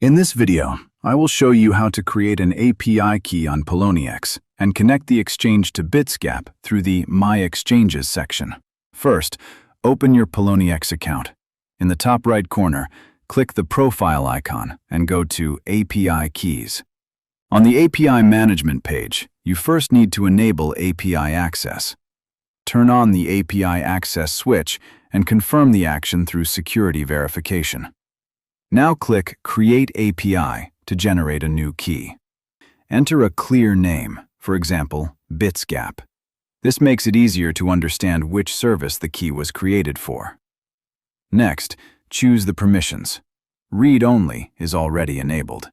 In this video, I will show you how to create an API key on Poloniex and connect the exchange to Bitsgap through the My Exchanges section. First, open your Poloniex account. In the top right corner, click the profile icon and go to API Keys. On the API Management page, you first need to enable API access. Turn on the API access switch and confirm the action through security verification. Now click Create API to generate a new key. Enter a clear name, for example, Bitsgap. This makes it easier to understand which service the key was created for. Next, choose the permissions. Read Only is already enabled.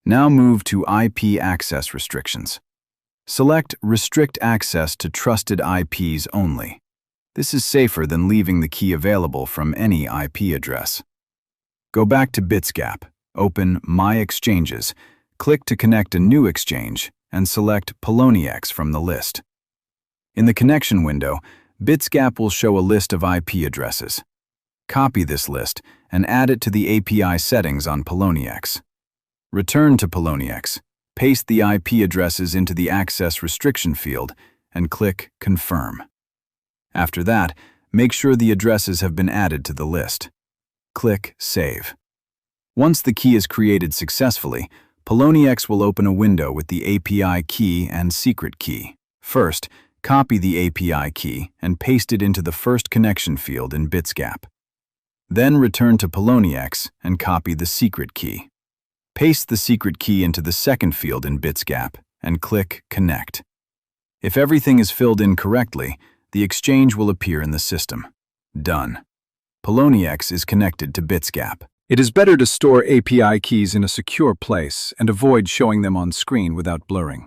Now move to IP access restrictions. Select Restrict Access to Trusted IPs Only. This is safer than leaving the key available from any IP address. Go back to Bitsgap, open My Exchanges, click to connect a new exchange, and select Poloniex from the list. In the connection window, Bitsgap will show a list of IP addresses. Copy this list and add it to the API settings on Poloniex. Return to Poloniex, paste the IP addresses into the access restriction field, and click Confirm. After that, make sure the addresses have been added to the list. Click Save. Once the key is created successfully, Poloniex will open a window with the API key and secret key. First, copy the API key and paste it into the first connection field in Bitsgap. Then return to Poloniex and copy the secret key. Paste the secret key into the second field in Bitsgap and click Connect. If everything is filled in correctly, the exchange will appear in the system. Done. Poloniex is connected to Bitsgap. It is better to store API keys in a secure place and avoid showing them on screen without blurring.